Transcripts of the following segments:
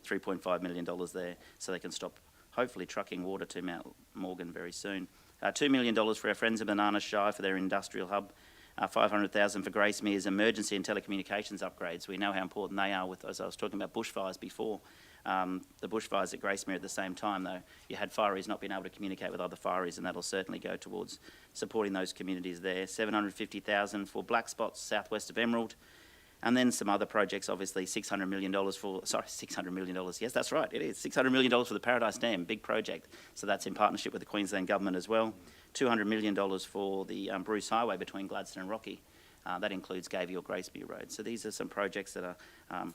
$3.5 million there so they can stop, hopefully, trucking water to Mount Morgan very soon. $2 million for our friends at Banana Shy for their industrial hub. $500,000 for Gracemere's emergency and telecommunications upgrades. We know how important they are with, as I was talking about bushfires before. The bushfires at Gracemere at the same time, though, you had fireys not being able to communicate with other fireys, and that'll certainly go towards supporting those communities there. $750,000 for Black Spots, southwest of Emerald. And then some other projects, obviously $600 million $600 million, yes, that's right, it is. $600 million for the Paradise Dam, big project. So that's in partnership with the Queensland Government as well. $200 million for the Bruce Highway between Gladstone and Rocky. That includes Gavey or Graceby Road. So these are some projects that are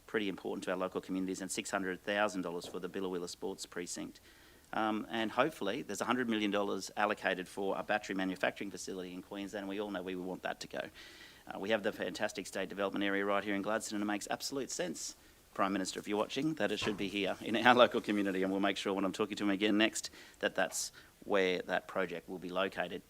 pretty important to our local communities, and $600,000 for the Billawheeler Sports Precinct. And hopefully there's $100 million allocated for a battery manufacturing facility in Queensland, and we all know we want that to go. We have the fantastic state development area right here in Gladstone, and it makes absolute sense, Prime Minister, if you're watching, that it should be here in our local community, and we'll make sure when I'm talking to him again next that that's where that project will be located.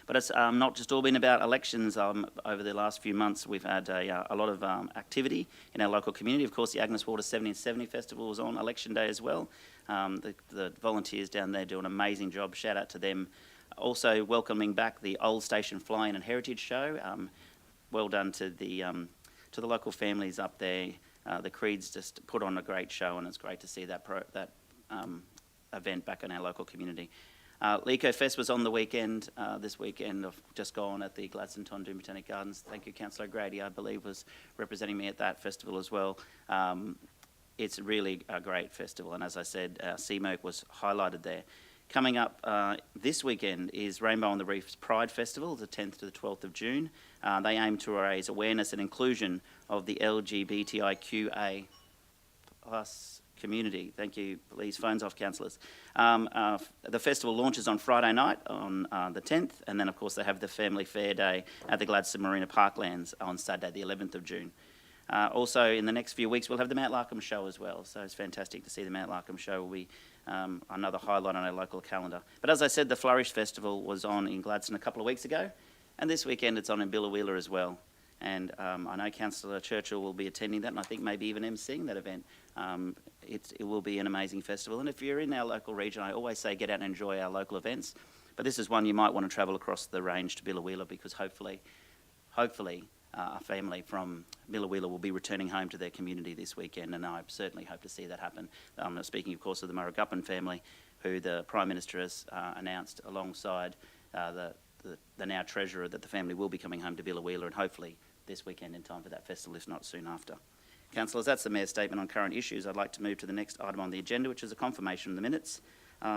But it's not just all been about elections. Over the last few months, we've had a lot of activity in our local community. Of course, the Agnes Water 70 and 70 Festival was on election day as well. The volunteers down there do an amazing job. Shout out to them. Also welcoming back the Old Station Fly-In and Heritage Show. Well done to the local families up there. The Creeds just put on a great show, and it's great to see that event back in our local community. Leco Fest was on the weekend, this weekend, I've just gone at the Gladstone Tondoon Botanic Gardens. Thank you, Councillor Grady, I believe, was representing me at that festival as well. It's really a great festival, and as I said, CMOC was highlighted there. Coming up this weekend is Rainbow on the Reef's Pride Festival, the 10th to the 12th of June. They aim to raise awareness and inclusion of the LGBTIQA plus community. Thank you. Please, phones off, councillors. The festival launches on Friday night on the 10th, and then, of course, they have the Family Fair Day at the Gladstone Marina Parklands on Saturday, the 11th of June. Also, in the next few weeks, we'll have the Mount Larkham Show as well, so it's fantastic to see the Mount Larkham Show will be another highlight on our local calendar. But as I said, the Flourish Festival was on in Gladstone a couple of weeks ago, and this weekend it's on in Billawheeler as well. And I know Councillor Churchill will be attending that, and I think maybe even emceeing that event. It will be an amazing festival, and if you're in our local region, I always say get out and enjoy our local events. But this is one you might want to travel across the range to Billawheeler, because hopefully a family from Billawheeler will be returning home to their community this weekend, and I certainly hope to see that happen. Speaking, of course, of the Murrugappan family, who the Prime Minister has announced alongside the now Treasurer that the family will be coming home to Billawheeler, and hopefully this weekend in time for that festival, if not soon after. Councillors, that's the Mayor's statement on current issues. I'd like to move to the next item on the agenda, which is a confirmation of the minutes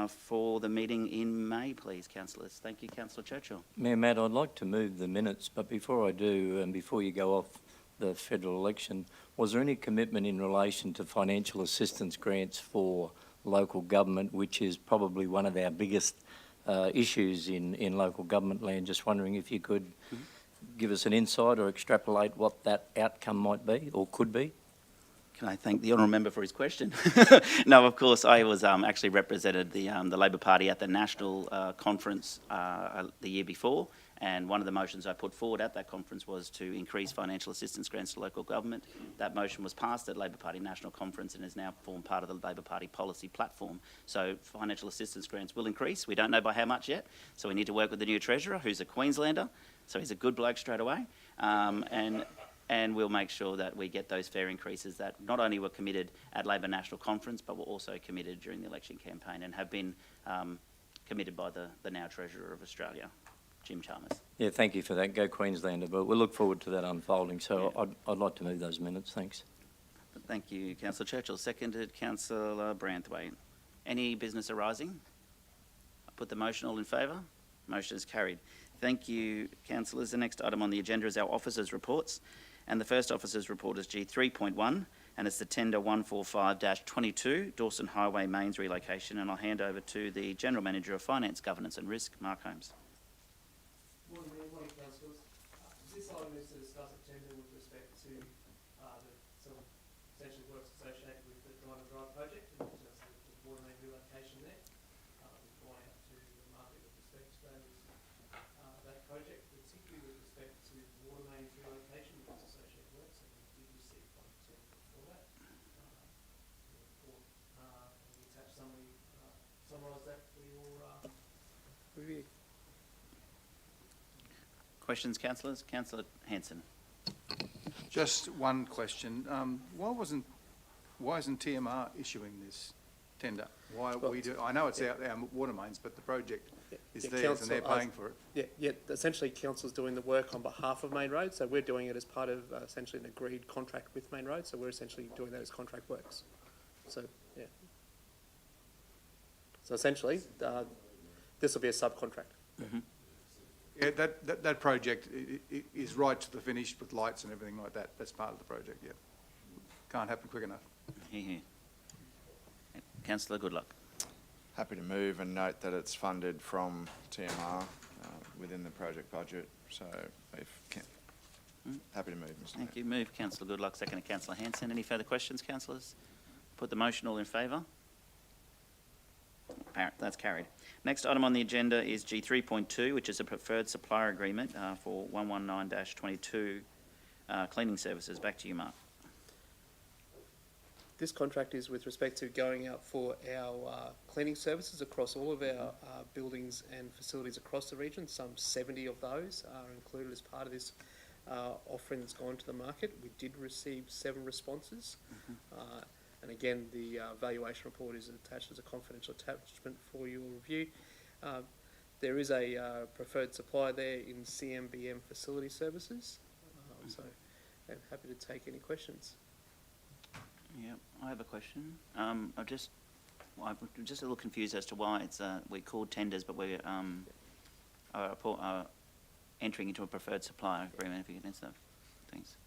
for the meeting in May, please, councillors. Thank you, Councillor Churchill. Mayor Matt, I'd like to move the minutes, but before I do, and before you go off the federal election, was there any commitment in relation to financial assistance grants for local government, which is probably one of our biggest issues in local government land? Just wondering if you could give us an insight or extrapolate what that outcome might be or could be. Can I thank the honourable member for his question? No, of course, I was actually represented the Labor Party at the national conference the year before, and one of the motions I put forward at that conference was to increase financial assistance grants to local government. That motion was passed at Labor Party National Conference and has now formed part of the Labor Party policy platform. So financial assistance grants will increase. We don't know by how much yet, so we need to work with the new Treasurer, who's a Queenslander, so he's a good bloke straight away. And we'll make sure that we get those fair increases that not only were committed at Labor National Conference, but were also committed during the election campaign and have been committed by the now Treasurer of Australia, Jim Chalmers. Yeah, thank you for that. Go Queenslander, but we'll look forward to that unfolding. So yeah. I'd like to move those minutes. Thanks. Thank you, Councillor Churchill. Seconded, Councillor Branthwaite. Any business arising? I put the motion. All in favour? Motion is carried. Thank you, councillors. The next item on the agenda is our officers' reports. And the first officer's report is G3.1, and it's the tender 145-22, Dawson Highway Mains relocation. And I'll hand over to the General Manager of Finance, Governance and Risk, Mark Holmes. Morning, councillors. This item is to discuss a tender with respect to some potential works associated with the Diamond Drive project and the water main relocation there. We've gone out to the market with respect to that project, particularly with respect to water mains relocation, works associated works, and we did receive one tender for that. review. Questions, councillors? Councillor Hanson. Just one question. Why isn't TMR issuing this tender? Why are we do? I know it's our water mains, but the project is theirs and they're paying for it. Yeah, essentially council's doing the work on behalf of Main Road, so we're doing it as part of essentially an agreed contract with Main Road, so we're essentially doing that as contract works. So, yeah. So essentially, this will be a subcontract. Yeah, that project is right to the finish with lights and everything like that. That's part of the project, yeah. Can't happen quick enough. Here. Councillor Goodluck. Happy to move and note that it's funded from TMR within the project budget. So happy to move, Mr. Thank Mayor. you. Move Councillor Goodluck, second to Councillor Hanson. Any further questions, councillors? Put the motion. All in favour? That's carried. Next item on the agenda is G3.2, which is a preferred supplier agreement for 119-22 cleaning services. Back to you, Mark. This contract is with respect to going out for our cleaning services across all of our buildings and facilities across the region. Some 70 of those are included as part of this offering that's gone to the market. We did receive 7 responses. And again, the valuation report is attached as a confidential attachment for your review. There is a preferred supplier there in CMBM Facility Services. So I'm happy to take any questions. Yeah, I have a question. I'm just a little confused as to why it's we called tenders, but we're entering into a preferred supplier agreement. If you can answer that, thanks.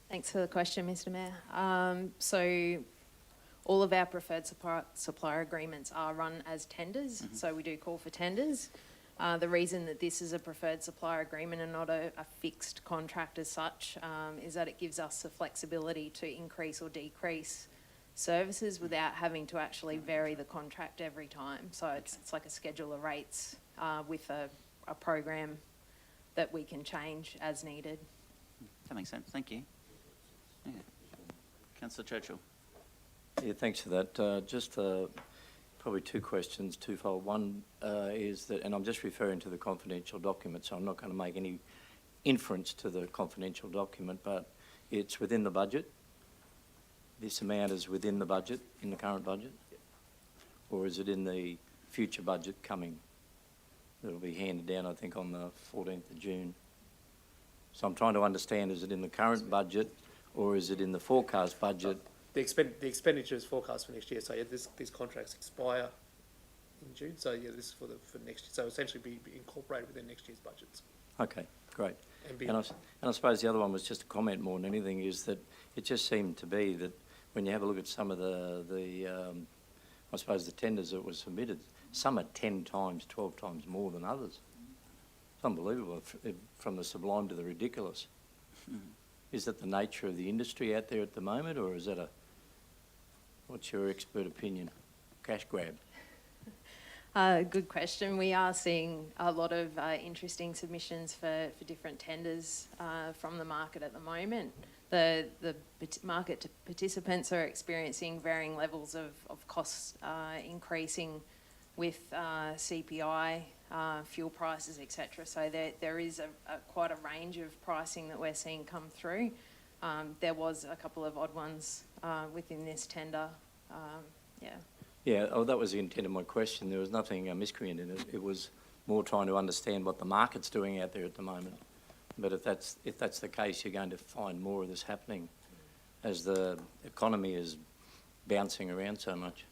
Thanks for the question, Mr. Mayor. So all of our preferred supplier agreements are run as tenders, so we do call for tenders. The reason that this is a preferred supplier agreement and not a fixed contract as such is that it gives us the flexibility to increase or decrease services without having to actually vary the contract every time. So it's like a schedule of rates with a program that we can change as needed. That makes sense. Thank you. Yeah. Councillor Churchill. Yeah, thanks for that. Just probably 2 questions, twofold. One is that, and I'm just referring to the confidential document, so I'm not going to make any inference to the confidential document, but it's within the budget. This amount is within the budget, in the current budget? Or is it in the future budget coming? That'll be handed down, I think, on the 14th of June. So I'm trying to understand, is it in the current budget or is it in the forecast budget? The expenditure is forecast for next year, so yeah, these contracts expire in June, so yeah, this is for next year, so essentially be incorporated within next year's budgets. Okay, great. And I suppose the other one was just a comment more than anything, is that it just seemed to be that when you have a look at some of the I suppose the tenders that were submitted, some are 10 times, 12 times more than others. It's unbelievable, from the sublime to the ridiculous. Is that the nature of the industry out there at the moment, or is that what's your expert opinion? Cash grab? Good question. We are seeing a lot of interesting submissions for different tenders from the market at the moment. The market participants are experiencing varying levels of costs increasing with CPI, fuel prices, etc. So there is quite a range of pricing that we're seeing come through. There was a couple of odd ones within this tender. Yeah, that was the intent of my question. There was nothing miscreant in it. It was more trying to understand what the market's doing out there at the moment. But if that's the case, you're going to find more of this happening as the economy is bouncing around so much.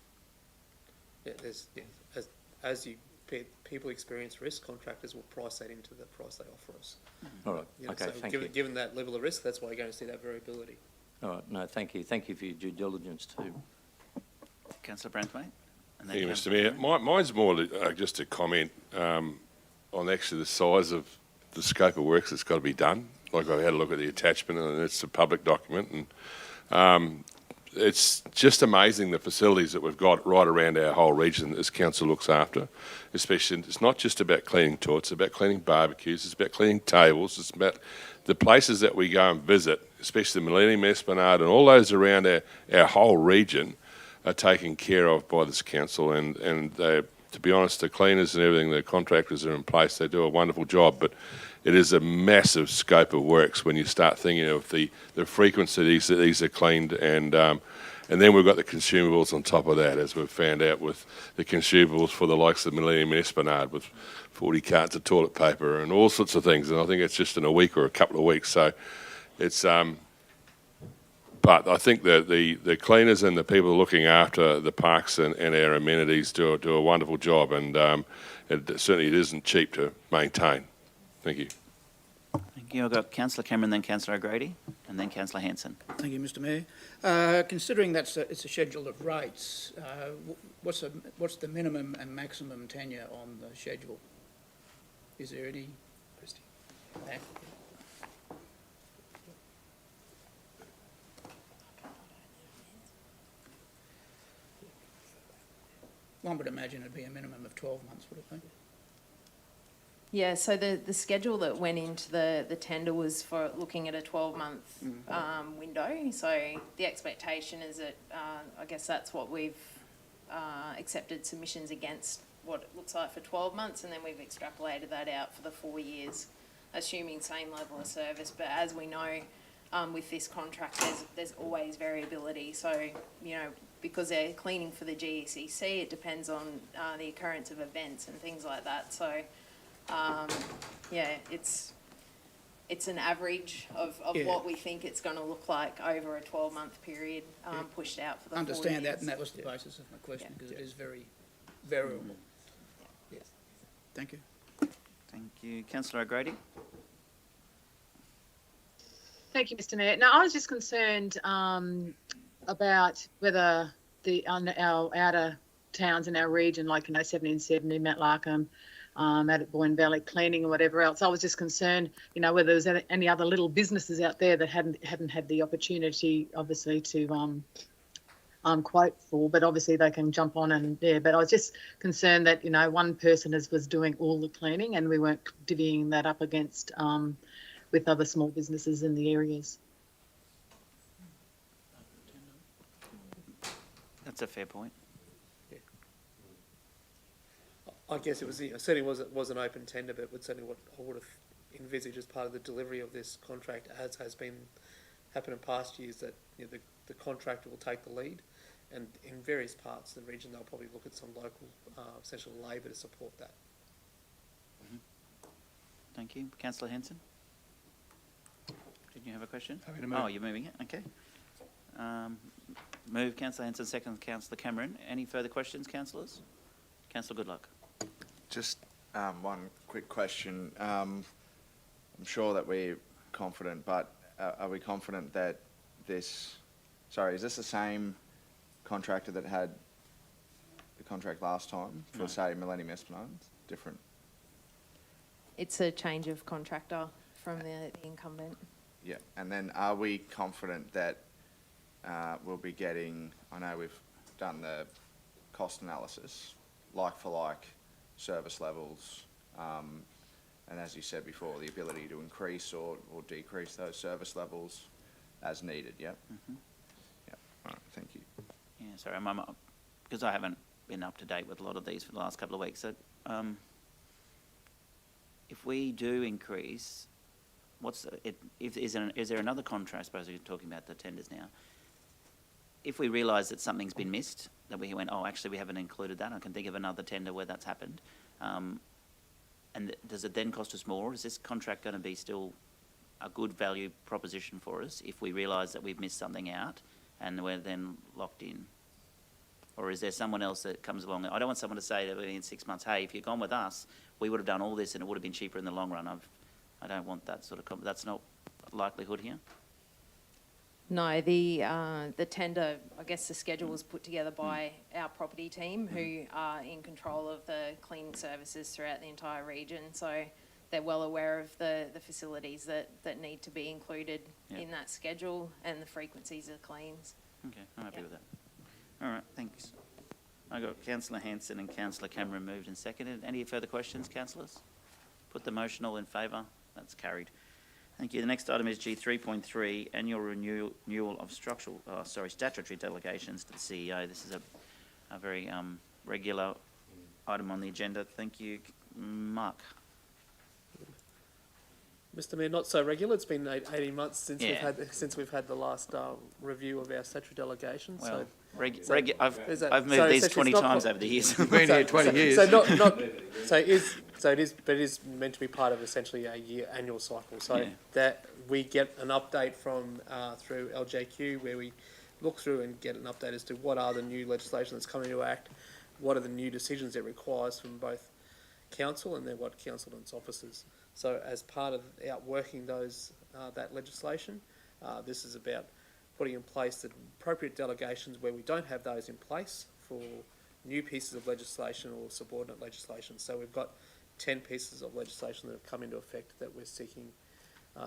Yeah, as people experience risk, contractors will price that into the price they offer us. All right, You know, okay, so thank you. given that level of risk, that's why you're going to see that variability. All right, no, thank you. Thank you for your due diligence too. Councillor Branthwaite. Thank you, Mr. Mayor. Mine's more just a comment on actually the size of the scope of works that's got to be done. Like, I had a look at the attachment, and it's a public document, and it's just amazing the facilities that we've got right around our whole region that this council looks after. Especially, it's not just about cleaning toilets, it's about cleaning barbecues, it's about cleaning tables, it's about the places that we go and visit, especially the Millennium Esplanade and all those around our whole region are taken care of by this council, and to be honest, the cleaners and everything, the contractors are in place. They do a wonderful job, but it is a massive scope of works when you start thinking of the frequency these are cleaned, and then we've got the consumables on top of that, as we've found out with the consumables for the likes of Millennium and Esplanade, with 40 cartons of toilet paper and all sorts of things. And I think it's just in a week or a couple of weeks. So it's but I think that the cleaners and the people looking after the parks and our amenities do a wonderful job, and certainly it isn't cheap to maintain. Thank you. Thank you. I've got Councillor Cameron, then Councillor O'Grady, and then Councillor Hanson. Thank you, Mr Mayor. Considering it's a schedule of rates, what's the minimum and maximum tenure on the schedule? Is there any? One would imagine it'd be a minimum of 12 months, would it be? Yeah, so the schedule that went into the tender was for looking at a 12-month window. So the expectation is that, I guess that's what we've accepted submissions against, what it looks like for 12 months, and then we've extrapolated that out for the 4 years, assuming same level of service. But as we know, with this contract, there's always variability. So, you know, because they're cleaning for the GECC, it depends on the occurrence of events and things like that. So, yeah, it's an average of Yeah. what we think it's going to look like over a 12-month period, pushed out for the 4 years. Understand that, and that was the basis of my question, because it is very variable. Yes. Thank you. Thank you. Councillor O'Grady. Thank you, Mr Mayor. Now, I was just concerned about whether our outer towns in our region, like, 70, Mount Larkham, out at Boyne Valley cleaning or whatever else, I was just concerned, whether there was any other little businesses out there that hadn't had the opportunity, obviously, to quote for, but obviously they can jump on and, yeah, but I was just concerned that, one person was doing all the cleaning and we weren't divvying that up against with other small businesses in the areas. That's a fair point. I guess it was certainly was an open tender, but certainly what I would have envisaged as part of the delivery of this contract, as has been happened in past years, that the contractor will take the lead, and in various parts of the region they'll probably look at some local essential labour to support that. Thank you. Councillor Hanson? Did you have a question? Happy to move. Oh, you're moving it? Okay. Move Councillor Hanson, second Councillor Cameron. Any further questions, councillors? Councillor Goodluck. Just one quick question. I'm sure that we're confident, but are we confident that is this the same contractor that had the contract last time for, say, Millennium Esplanade? Different? It's a change of contractor from the incumbent. Yeah, and then are we confident that we'll be getting, I know we've done the cost analysis, like for like service levels, and as you said before, the ability to increase or decrease those service levels as needed, yeah? Mm-hmm. Yeah, all right, thank you. Yeah, sorry, because I haven't been up to date with a lot of these for the last couple of weeks. So, if we do increase, is there another contract? I suppose we're talking about the tenders now. If we realise that something's been missed, that we went, oh, actually we haven't included that, I can think of another tender where that's happened, and does it then cost us more? Is this contract going to be still a good value proposition for us if we realise that we've missed something out and we're then locked in? Or is there someone else that comes along? I don't want someone to say that in 6 months, hey, if you'd gone with us, we would have done all this and it would have been cheaper in the long run. I don't want that sort of that's not likelihood here. No, the tender, I guess the schedule was put together by our property team, who are in control of the cleaning services throughout the entire region. So they're well aware of the facilities that need to be included in that schedule and the frequencies of cleans. Okay, I'm happy with that. All right, thanks. I got Councillor Hanson and Councillor Cameron moved and seconded. Any further questions, councillors? Put the motion, all in favour. That's carried. Thank you. The next item is G3.3, annual renewal of statutory delegations to the CEO. This is a very regular item on the agenda. Thank you. Mark? Mr. Mayor, not so regular. It's been 18 months since Yeah. we've had the last review of our statutory delegation. Well, so is that- I've moved so these essentially 20 it's not times quite- over the years. Been here 20 years. So it is meant to be part of essentially a annual cycle. So Yeah. that we get an update from through LJQ, where we look through and get an update as to what are the new legislation that's coming into act, what are the new decisions it requires from both council and then what council and its officers. So as part of outworking those that legislation, this is about putting in place the appropriate delegations where we don't have those in place for new pieces of legislation or subordinate legislation. So we've got 10 pieces of legislation that have come into effect that we're seeking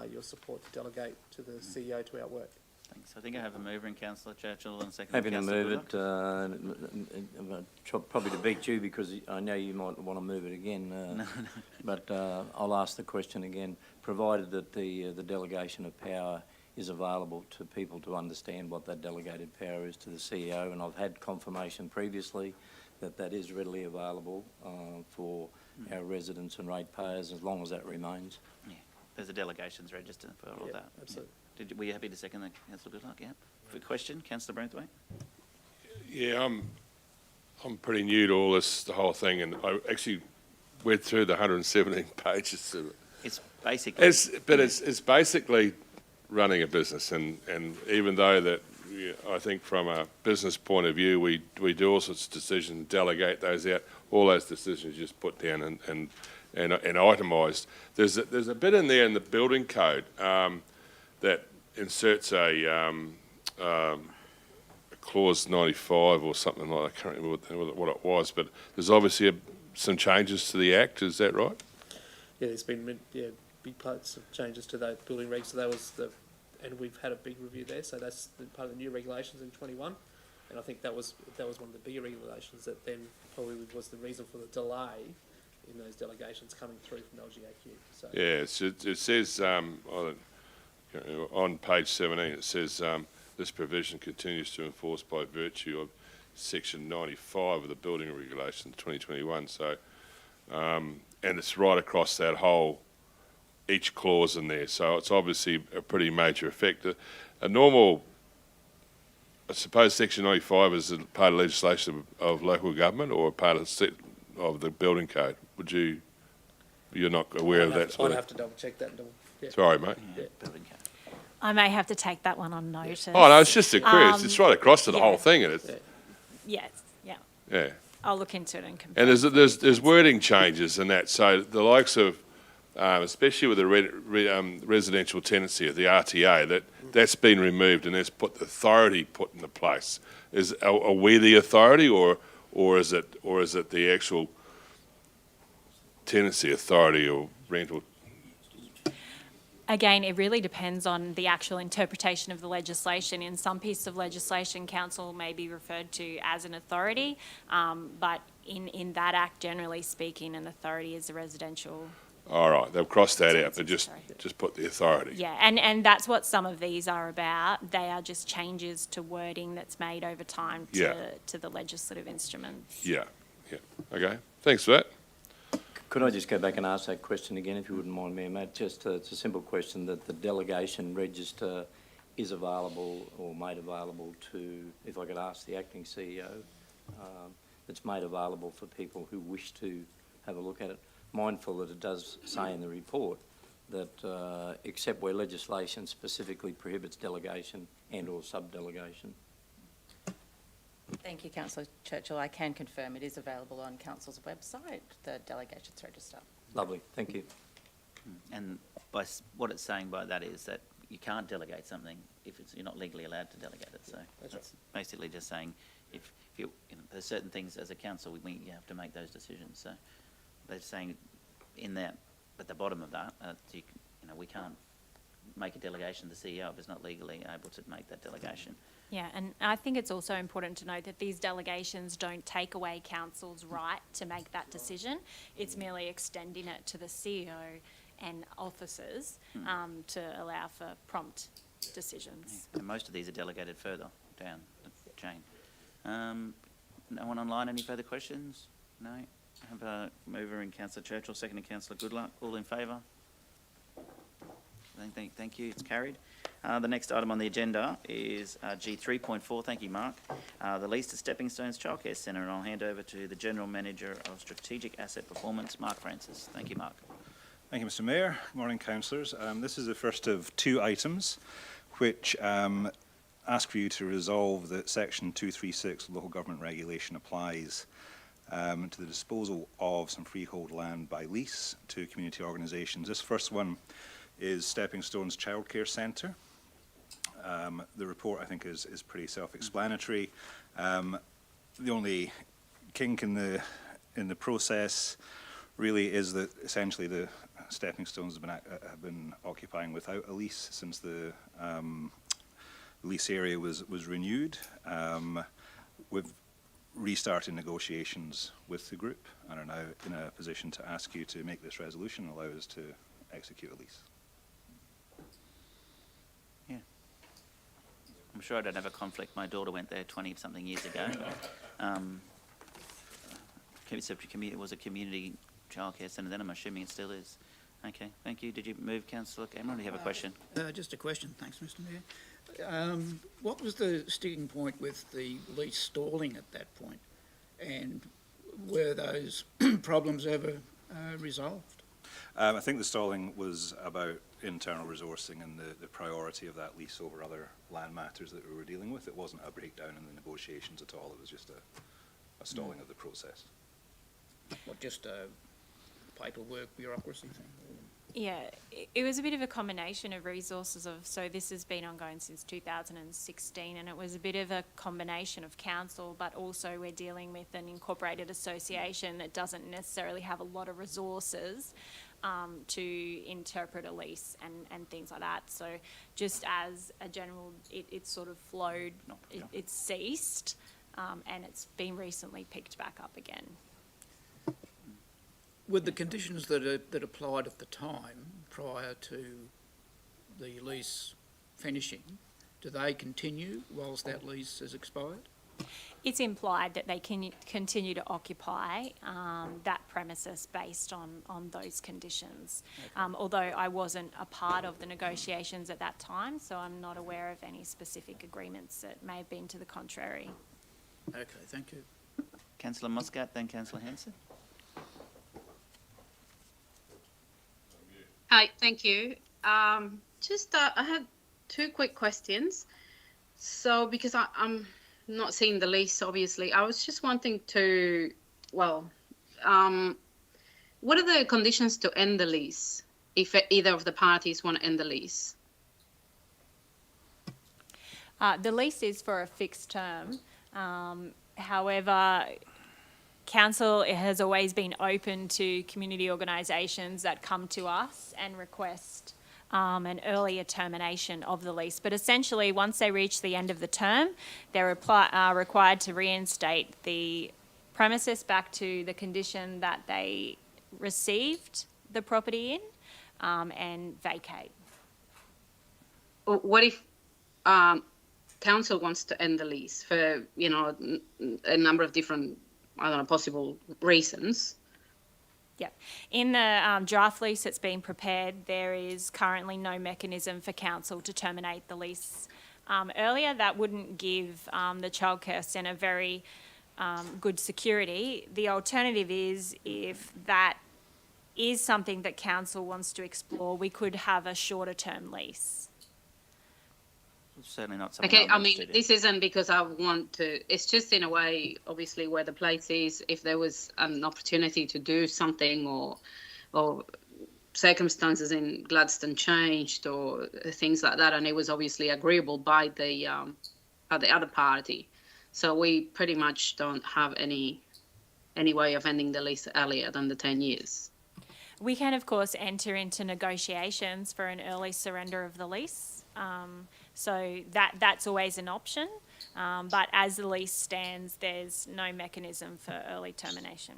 your support to delegate to the CEO to outwork. Thanks. I think I have a mover in Councillor Churchill and a second. Happy to Councillor move Goodluck. it, probably to beat you because I know you might want to move it again. But I'll ask the question again, provided that the delegation of power is available to people to understand what that delegated power is to the CEO, and I've had confirmation previously that that is readily available for our residents and ratepayers as long as that remains. Yeah. There's a delegations register for all Yeah, that. absolutely. Yeah. Were you happy to second that, Councillor Goodluck? Yeah. For question, Councillor Braithwaite? Yeah, I'm pretty new to all this, the whole thing, and I actually went through the 117 pages of it. It's basically. It's basically running a business, and even though that, I think from a business point of view, we do all sorts of decisions, delegate those out, all those decisions just put down and itemised. There's a bit in there in the building code that inserts a clause 95 or something like that. I can't remember what it was, but there's obviously some changes to the Act, is that right? Yeah, there's been big parts of changes to that building regs. So that was and we've had a big review there. So that's part of the new regulations in 21, and I think that was one of the bigger regulations that then probably was the reason for the delay in those delegations coming through from LGAQ. So Yeah, it says on page 17, it says this provision continues to enforce by virtue of section 95 of the building regulations 2021. So, and it's right across that whole, each clause in there. So it's obviously a pretty major effect. A normal, I suppose section 95 is a part of legislation of local government or a part of the building code. You're not aware of that sort I'd of? have to double check that. Yeah. Sorry, mate. Yeah. Building code. I may have to take that one on notice. Oh, no, it's just a query. It's right across to the yeah. whole thing, and it's, Yes, yeah. yeah. I'll look into it and confirm. And there's wording changes in that. So the likes of, especially with the residential tenancy of the RTA, that's been removed and there's put the authority put into place. Are we the authority, or is it the actual tenancy authority or rental? Again, it really depends on the actual interpretation of the legislation. In some pieces of legislation, council may be referred to as an authority, but in that act, generally speaking, an authority is a residential. All right, they've crossed that out, but Sorry. just put the authority. Yeah, and that's what some of these are about. They are just changes to wording that's made over time to the legislative instruments. Yeah. Okay, thanks for that. Could I just go back and ask that question again, if you wouldn't mind, Mayor Matt? Just it's a simple question that the delegation register is available or made available to, if I could ask the acting CEO, it's made available for people who wish to have a look at it. Mindful that it does say in the report that except where legislation specifically prohibits delegation and or sub-delegation. Thank you, Councillor Churchill. I can confirm it is available on Council's website, the delegations register. Lovely, thank you. And what it's saying by that is that you can't delegate something if you're not legally allowed to delegate it. So that's basically just saying if there's certain things as a council you have to make those decisions. So they're saying in that, at the bottom of that, we can't make a delegation to the CEO if it's not legally able to make that delegation. Yeah, and I think it's also important to note that these delegations don't take away council's right to make that decision. It's merely extending it to the CEO and officers to allow for prompt decisions. Yeah. And most of these are delegated further down the chain. No one online, any further questions? No? I have a mover in Councillor Churchill, second in Councillor Goodluck. All in favour? Thank you, it's carried. The next item on the agenda is G 3.4, thank you, Mark. The lease to Stepping Stones Childcare Centre, and I'll hand over to the General Manager of Strategic Asset Performance, Mark Francis. Thank you, Mark. Thank you, Mr Mayor. Good morning, councillors. This is the first of two items which ask for you to resolve that Section 236 of Local Government Regulation applies to the disposal of some freehold land by lease to community organisations. This first one is Stepping Stones Childcare Centre. The report, I think, is pretty self-explanatory. The only kink in the process really is that essentially the Stepping Stones have been occupying without a lease since the lease area was renewed. We've restarted negotiations with the group and are now in a position to ask you to make this resolution and allow us to execute a lease. Yeah. I'm sure I don't have a conflict. My daughter went there 20-something years ago. It was a community childcare centre then, I'm assuming it still is. Okay, thank you. Did you move, Councillor Cameron? Do you have a question? Just a question, thanks, Mr Mayor. What was the sticking point with the lease stalling at that point? And were those problems ever resolved? I think the stalling was about internal resourcing and the priority of that lease over other land matters that we were dealing with. It wasn't a breakdown in the negotiations at all. It was just a stalling of the process. What, just a paperwork bureaucracy thing? Yeah, it was a bit of a combination of resources so this has been ongoing since 2016, and it was a bit of a combination of council, but also we're dealing with an incorporated association that doesn't necessarily have a lot of resources to interpret a lease and things like that. So just as a general, it sort of flowed, it ceased, and it's been recently picked back up again. With the conditions that applied at the time, prior to the lease finishing, do they continue whilst that lease has expired? It's implied that they can continue to occupy that premises based on those conditions. Okay. Although I wasn't a part of the negotiations at that time, so I'm not aware of any specific agreements that may have been to the contrary. Okay, thank you. Councillor Muscat, then Councillor Hanson. Hi, thank you. I had two quick questions. So, because I'm not seeing the lease, obviously, I was just wanting to, what are the conditions to end the lease if either of the parties want to end the lease? The lease is for a fixed term. However, Council has always been open to community organisations that come to us and request an earlier termination of the lease. But essentially, once they reach the end of the term, they're required to reinstate the premises back to the condition that they received the property in and vacate. What if Council wants to end the lease for, a number of different possible reasons? Yeah. In the draft lease that's been prepared, there is currently no mechanism for council to terminate the lease earlier. That wouldn't give the childcare centre very good security. The alternative is, if that is something that council wants to explore, we could have a shorter term lease. Certainly not something. Okay, I mean, this isn't because I want to, it's just in a way, obviously, where the place is, if there was an opportunity to do something or circumstances in Gladstone changed or things like that, and it was obviously agreeable by the other party. So we pretty much don't have any way of ending the lease earlier than the 10 years. We can, of course, enter into negotiations for an early surrender of the lease. So that's always an option. But as the lease stands, there's no mechanism for early termination.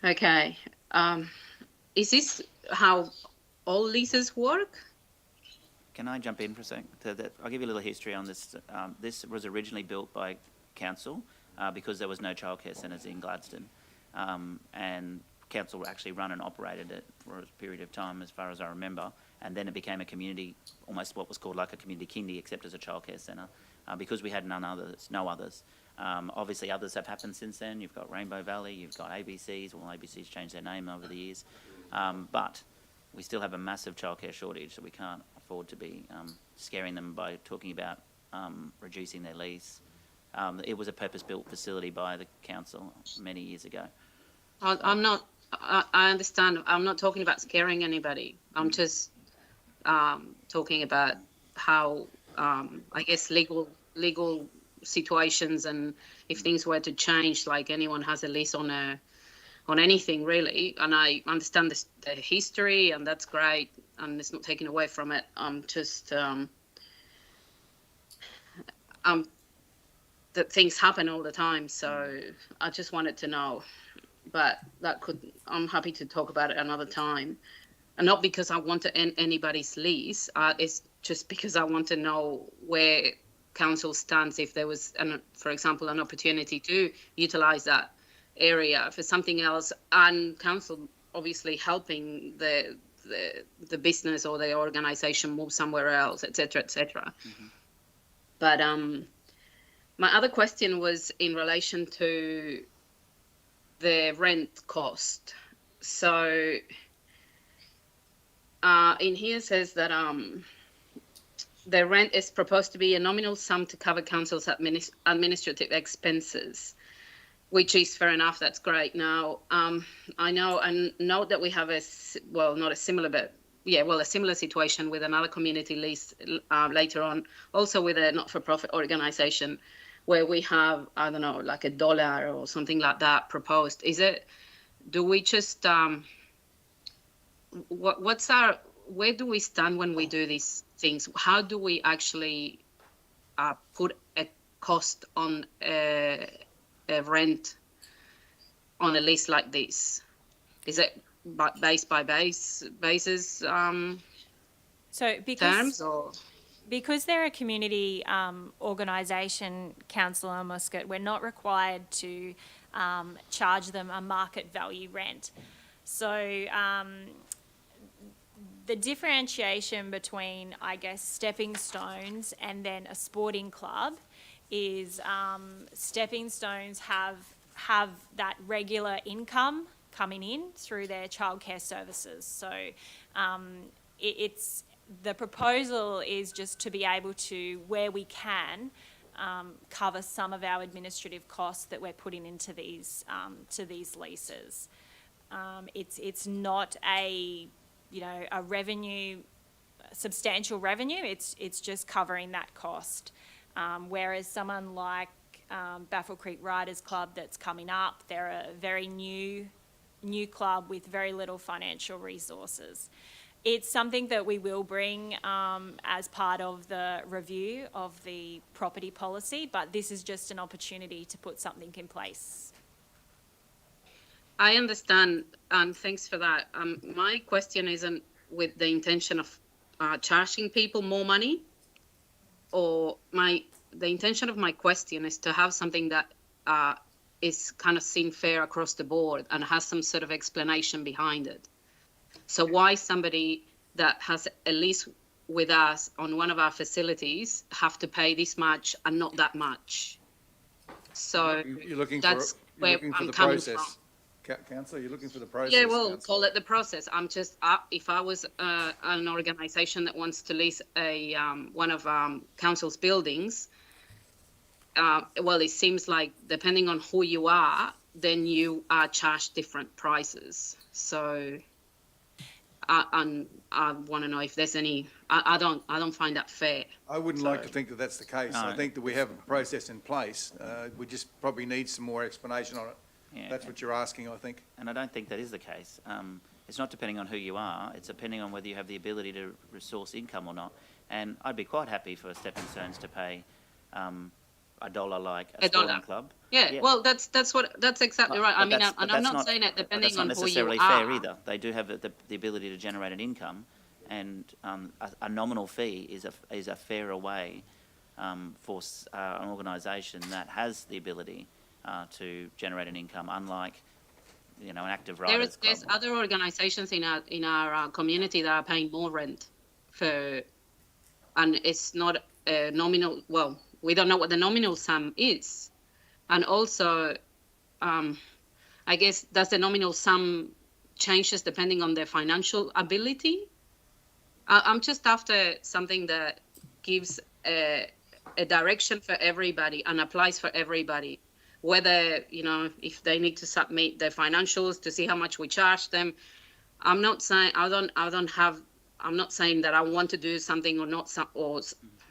Okay. Is this how all leases work? Can I jump in for a sec? I'll give you a little history on this. This was originally built by council because there was no childcare centres in Gladstone. And council actually run and operated it for a period of time, as far as I remember, and then it became a community, almost what was called like a community kindy, except as a childcare centre, because we had no others. Obviously, others have happened since then. You've got Rainbow Valley, you've got ABCs. Well, ABC's changed their name over the years, but we still have a massive childcare shortage, so we can't afford to be scaring them by talking about reducing their lease. It was a purpose-built facility by the council many years ago. I understand. I'm not talking about scaring anybody. I'm just talking about how, I guess, legal situations, and if things were to change, like anyone has a lease on anything really. And I understand the history, and that's great, and it's not taken away from it. I'm just that things happen all the time, so I just wanted to know. But I'm happy to talk about it another time. And not because I want to end anybody's lease, it's just because I want to know where council stands if there was, for example, an opportunity to utilise that area for something else, and council obviously helping the business or the organisation move somewhere else, etc., etc. But my other question was in relation to the rent cost. So in here it says that the rent is proposed to be a nominal sum to cover council's administrative expenses, which is fair enough. That's great. Now, I know and note that we have a similar situation with another community lease later on, also with a not-for-profit organisation, where we have, I don't know, like $1 or something like that proposed. Do we just, where do we stand when we do these things? How do we actually put a cost on a rent on a lease like this? Is it basis So terms, or? because they're a community organisation, Councillor Muscat, we're not required to charge them a market value rent. So the differentiation between, I guess, stepping stones and then a sporting club is stepping stones have that regular income coming in through their childcare services. So the proposal is just to be able to, where we can, cover some of our administrative costs that we're putting into these leases. It's not a revenue, substantial revenue. It's just covering that cost. Whereas someone like Baffle Creek Riders Club that's coming up, they're a very new club with very little financial resources. It's something that we will bring as part of the review of the property policy, but this is just an opportunity to put something in place. I understand, and thanks for that. My question isn't with the intention of charging people more money, or the intention of my question is to have something that is kind of seen fair across the board and has some sort of explanation behind it. So why somebody that has a lease with us on one of our facilities have to pay this much and not that much? So that's where I'm coming from. Councillor, you're looking for the process. Yeah, well, Councillor. call it the process. I'm just, if I was an organisation that wants to lease one of council's buildings, well, it seems like depending on who you are, then you are charged different prices. So I want to know if there's any. I don't find that fair. I wouldn't like to think that that's the case. No. I think that we have a process in place. We just probably need some more explanation on it. Yeah, That's what you're asking, I think. And I don't think that is the case. It's not depending on who you are, it's depending on whether you have the ability to resource income or not. And I'd be quite happy for Stepping Stones to pay $1 like a sporting club. Yeah, well, that's exactly right. I mean, and I'm not saying it depending on who you are. That's not necessarily fair either. They do have the ability to generate an income, and a nominal fee is a fairer way for an organisation that has the ability to generate an income, unlike, you know, an active riders club. There's other organisations in our community that are paying more rent for, and it's not a nominal. Well, we don't know what the nominal sum is, and also, I guess does the nominal sum changes depending on their financial ability? I'm just after something that gives a direction for everybody and applies for everybody. Whether, you know, if they need to submit their financials to see how much we charge them. I'm not saying I'm not saying that I want to do something or not, or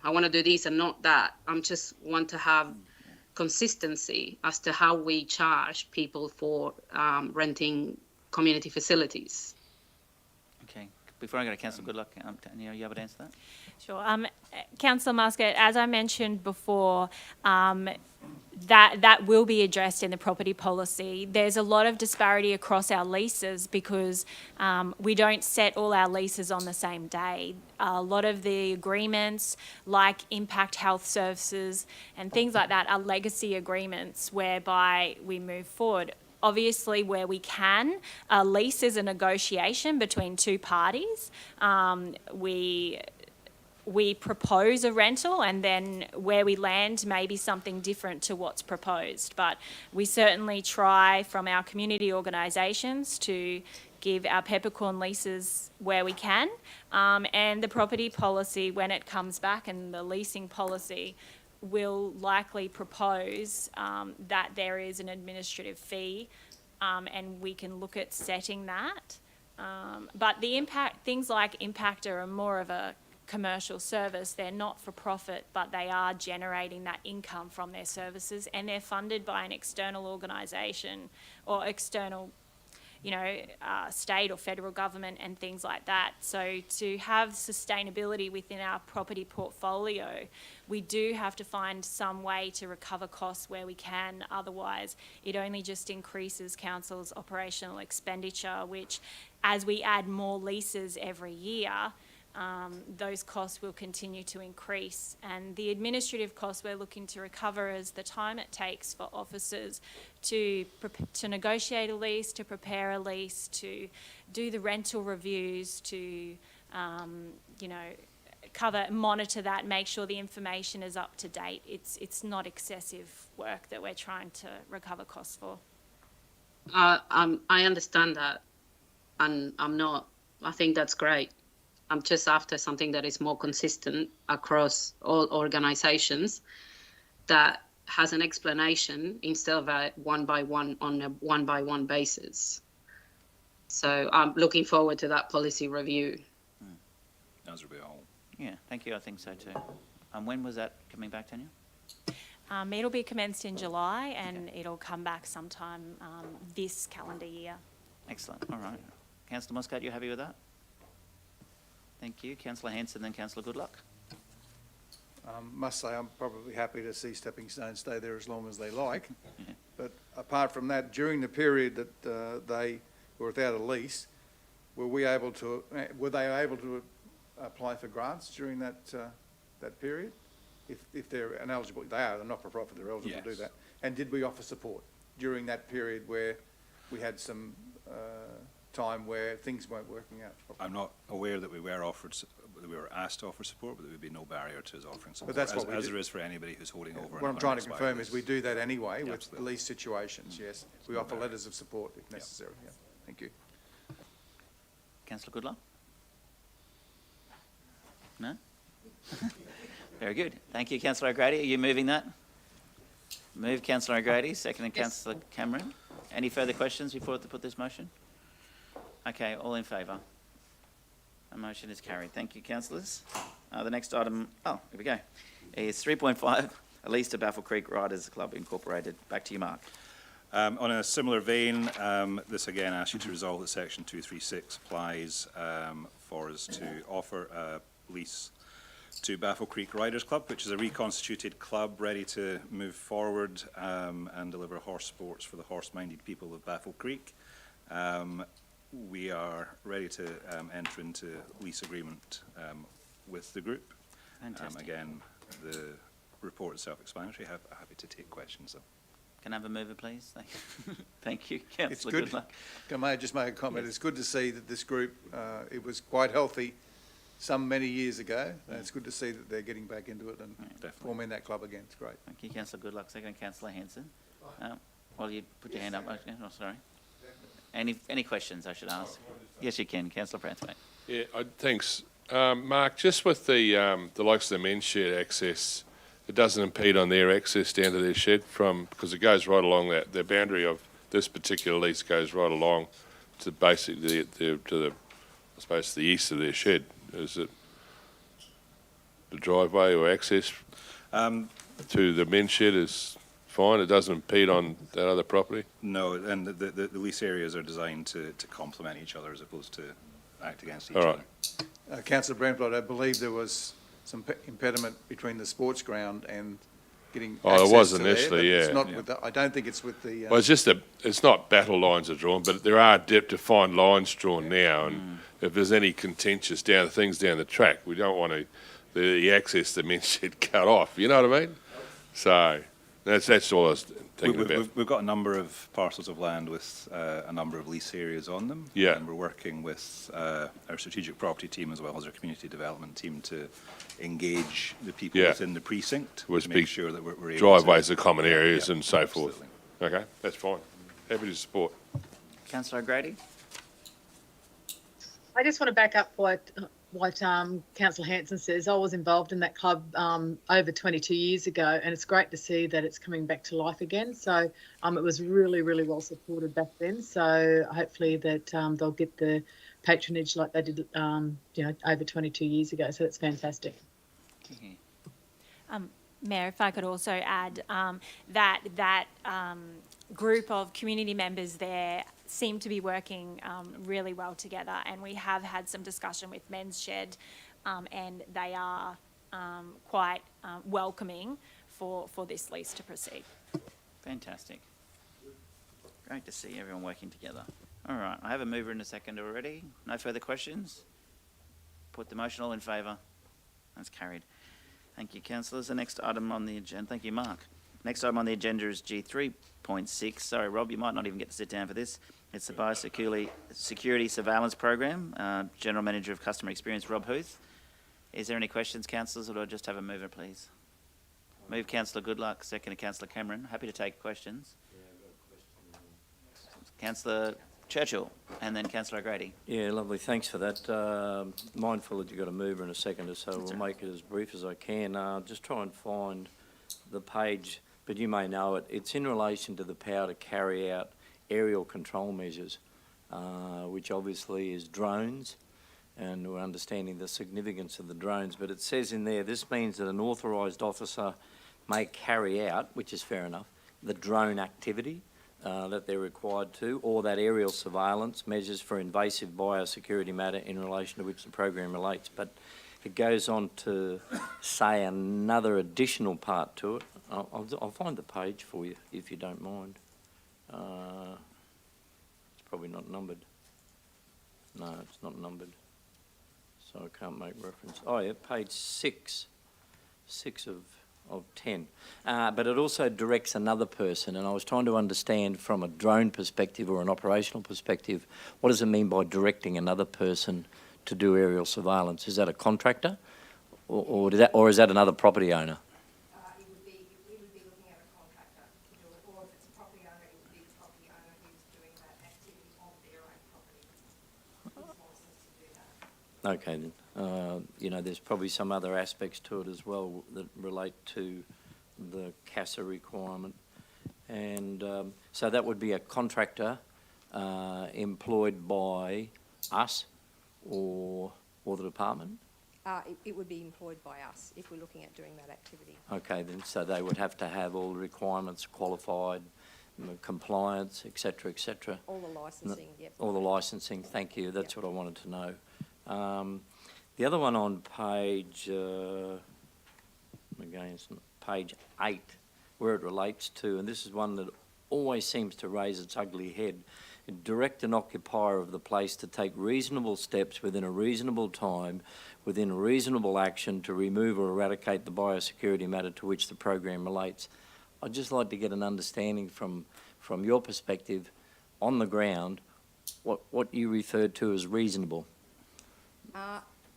I want to do this and not that. I'm just want to have consistency as to how we charge people for renting community facilities. Okay. Before I go to Councillor Goodluck, Tanya, are you able to answer that? Sure. Councillor Muscat, as I mentioned before, that will be addressed in the property policy. There's a lot of disparity across our leases because we don't set all our leases on the same day. A lot of the agreements, like impact health services and things like that, are legacy agreements whereby we move forward. Obviously, where we can, a lease is a negotiation between two parties. We propose a rental, and then where we land may be something different to what's proposed. But we certainly try from our community organisations to give our peppercorn leases where we can. And the property policy, when it comes back, and the leasing policy, will likely propose that there is an administrative fee, and we can look at setting that. But things like Impact are more of a commercial service. They're not for profit, but they are generating that income from their services, and they're funded by an external organisation or external, you know, state or federal government and things like that. So to have sustainability within our property portfolio, we do have to find some way to recover costs where we can. Otherwise, it only just increases council's operational expenditure, which, as we add more leases every year, those costs will continue to increase. And the administrative costs we're looking to recover is the time it takes for officers to negotiate a lease, to prepare a lease, to do the rental reviews, to, you know, monitor that, make sure the information is up to date. It's not excessive work that we're trying to recover costs for. I understand that, and I think that's great. I'm just after something that is more consistent across all organisations, that has an explanation instead of a one by one basis. So I'm looking forward to that policy review. As will be all. Yeah, thank you. I think so too. When was that coming back, Tanya? It'll be commenced in July, and it'll come back sometime this calendar year. Excellent. All right. Councillor Muscat, you happy with that? Thank you. Councillor Hanson, then Councillor Goodluck. Must say I'm probably happy to see Stepping Stones stay there as long as they like. Yeah. But apart from that, during the period that they were without a lease, were they able to apply for grants during that period? If they're ineligible, they're not for profit, they're eligible to do that. And did we offer support during that period where we had some time where things weren't working out properly? I'm not aware that we were asked to offer support, but there would be no barrier to us offering support, but that's what as there is for anybody who's holding over. What I'm trying to confirm is we do that anyway with absolutely. lease situations, yes. We offer letters of support if necessary. Yeah. Thank you. Councillor Goodluck? No? Very good. Thank you, Councillor O'Grady. Are you moving that? Move, Councillor O'Grady. Second, Councillor Cameron. Any further questions before I put this motion? Okay, all in favour? The motion is carried. Thank you, councillors. The next item, here we go, is 3.5, a lease to Baffle Creek Riders Club Incorporated. Back to you, Mark. On a similar vein, this again asks you to resolve that Section 236 applies for us to offer a lease to Baffle Creek Riders Club, which is a reconstituted club ready to move forward and deliver horse sports for the horse-minded people of Baffle Creek. We are ready to enter into lease agreement with the group. Fantastic. Again, the report is self-explanatory. Happy to take questions though. Can I have a mover, please? Thank you, It's councillor good. Goodluck. Can I just make a comment? Yes. It's good to see that this group, it was quite healthy many years ago. And it's good to see that they're getting back into it and forming that club again. It's great. Thank you, councillor Goodluck. Second, councillor Hanson. Well, you put your hand up. Oh, sorry. Any questions I should ask? Yes, you can. Councillor Brathwaite. Yeah, thanks. Mark, just with the likes of the men's shed access, it doesn't impede on their access down to their shed because it goes right along the boundary of this particular lease goes right along to basically to the, I suppose, the east of their shed. Is it the driveway or access to the men's shed is fine? It doesn't impede on that other property? No, and the lease areas are designed to complement each other as opposed to act against each All other. right. Councillor Brandblood, I believe there was some impediment between the sports ground and getting Oh, there access was to there, initially, but it's yeah. not with I don't think it's with the... Well, it's just it's not battle lines are drawn, but there are defined lines drawn now, and if there's any contentious things down the track, we don't want the access to men's shed cut off. You know what I mean? So that's all I was thinking about. We've got a number of parcels of land with a number of lease areas on them. Yeah. And we're working with our strategic property team as well as our community development team to engage the people within the precinct to make sure that we're able driveways to... are common areas and so forth. Absolutely. Okay, that's fine. Happy to support. Councillor O'Grady. I just want to back up what Councillor Hanson says. I was involved in that club over 22 years ago, and it's great to see that it's coming back to life again. So it was really, really well supported back then. So hopefully that they'll get the patronage like they did, over 22 years ago. So that's fantastic. Mayor, if I could also add that group of community members there seem to be working really well together, and we have had some discussion with Men's Shed, and they are quite welcoming for this lease to proceed. Fantastic. Great to see everyone working together. All right, I have a mover and a second already. No further questions? Put the motion, all in favour? That's carried. Thank you, councillors. The next item on the agenda, thank you, Mark. Next item on the agenda is G3.6. Sorry, Rob, you might not even get to sit down for this. It's the Biosecurity Surveillance Program. General Manager of Customer Experience, Rob Huth. Is there any questions, councillors, or do I just have a mover, please? Move, councillor Goodluck. Second, councillor Cameron. Happy to take questions. Councillor Churchill, and then councillor O'Grady. Yeah, lovely. Thanks for that. Mindful that you've got a mover and a seconder, so we'll make it as brief as I can. Just try and find the page, but you may know it. It's in relation to the power to carry out aerial control measures, which obviously is drones, and we're understanding the significance of the drones. But it says in there, this means that an authorised officer may carry out, which is fair enough, the drone activity that they're required to, or that aerial surveillance measures for invasive biosecurity matter in relation to which the program relates. But it goes on to say another additional part to it. I'll find the page for you, if you don't mind. It's probably not numbered. No, it's not numbered, so I can't make reference. Oh yeah, page 6 of 10. But it also directs another person, and I was trying to understand from a drone perspective or an operational perspective, what does it mean by directing another person to do aerial surveillance? Is that a contractor, or is that another property owner? We would be looking at a contractor to do it, or if it's a property owner, it would be the property owner who's doing that activity on their own property. Who's licensed to do that. Okay then. There's probably some other aspects to it as well that relate to the CASA requirement. And so that would be a contractor employed by us or the department? It would be employed by us if we're looking at doing that activity. Okay then, so they would have to have all the requirements qualified, compliance, etc., etc. All the licensing, yep. All the licensing, thank you, that's what I wanted to know. The other one on page, again, it's page 8, where it relates to, and this is one that always seems to raise its ugly head, direct an occupier of the place to take reasonable steps within a reasonable time, within reasonable action to remove or eradicate the biosecurity matter to which the program relates. I'd just like to get an understanding from your perspective on the ground, what you referred to as reasonable.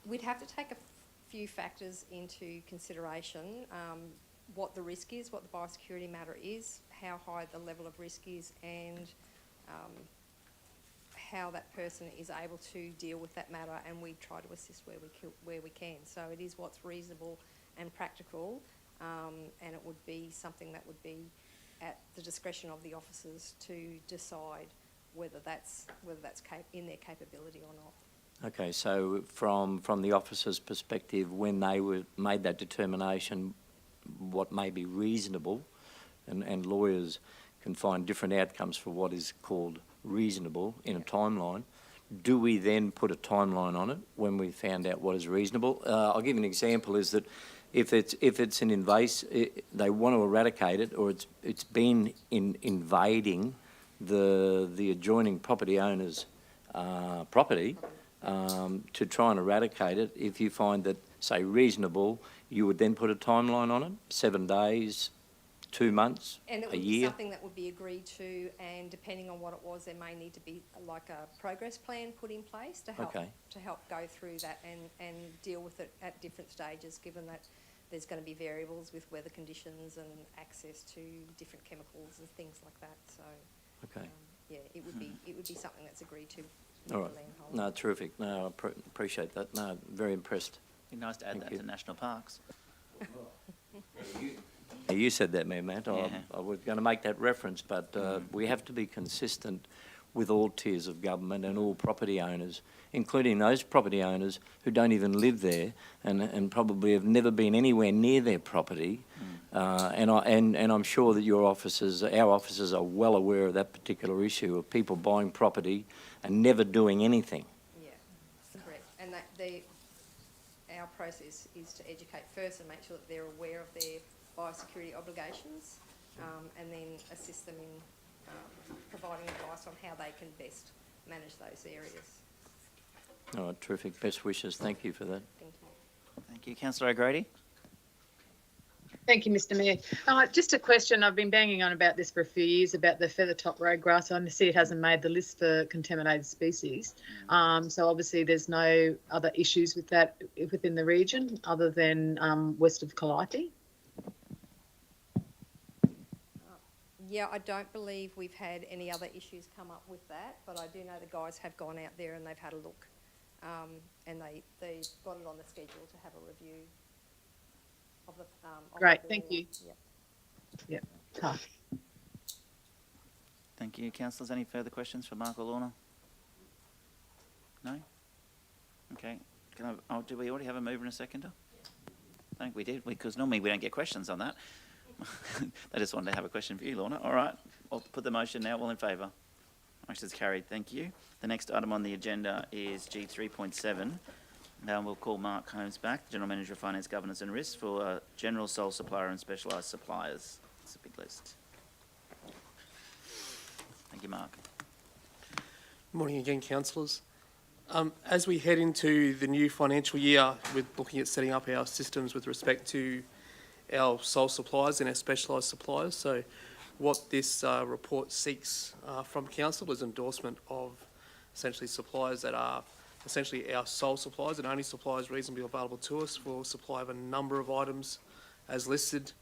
We'd have to take a few factors into consideration. What the risk is, what the biosecurity matter is, how high the level of risk is, and how that person is able to deal with that matter, and we try to assist where we can. So it is what's reasonable and practical, and it would be something that would be at the discretion of the officers to decide whether that's in their capability or not. Okay, so from the officer's perspective, when they made that determination, what may be reasonable, and lawyers can find different outcomes for what is called reasonable in a timeline, do we then put a timeline on it when we found out what is reasonable? I'll give you an example, is that if it's an they want to eradicate it, or it's been invading the adjoining property owner's property, to try and eradicate it, if you find that, say, reasonable, you would then put a timeline on it, 7 days, 2 months, And it a would be year? something that would be agreed to, and depending on what it was, there may need to be like a progress plan put in place to help go through that and deal with it at different stages, given that there's going to be variables with weather conditions and access to different chemicals and things like that. So, yeah, it would be something that's agreed to with All right. the landholder. No, terrific. No, I appreciate that. No, very impressed. Be nice to add that to national parks. You said that, Matt. Yeah. I was going to make that reference, but we have to be consistent with all tiers of government and all property owners, including those property owners who don't even live there and probably have never been anywhere near their property. And I'm sure that our officers are well aware of that particular issue of people buying property and never doing anything. Yeah, correct. And our process is to educate first and make sure that they're aware of their biosecurity obligations, and then assist them in providing advice on how they can best manage those areas. All right, terrific. Best wishes. Thank you for that. Thank you. Thank you. Councillor O'Grady? Thank you, Mr Mayor. Just a question. I've been banging on about this for a few years, about the feather-top roadgrass. I see it hasn't made the list for contaminated species. So obviously there's no other issues with that within the region other than west of Calliope. Yeah, I don't believe we've had any other issues come up with that, but I do know the guys have gone out there and they've had a look, and they got it on the schedule to have a review of the. Great, thank you. Yep. Tough. Thank you. Councillors, any further questions for Mark or Lorna? No? Okay. Do we already have a mover and a seconder? I think we did, because normally we don't get questions on that. I just wanted to have a question for you, Lorna. All right, I'll put the motion now. All in favour? Motion is carried. Thank you. The next item on the agenda is G3.7. Now we'll call Mark Holmes back, General Manager of Finance, Governance and Risk, for General Sole Supplier and Specialised Suppliers. It's a big list. Thank you, Mark. Morning again, councillors. As we head into the new financial year, we're looking at setting up our systems with respect to our sole suppliers and our specialised suppliers. So what this report seeks from council is endorsement of essentially suppliers that are essentially our sole suppliers and only suppliers reasonably available to us for supply of a number of items as listed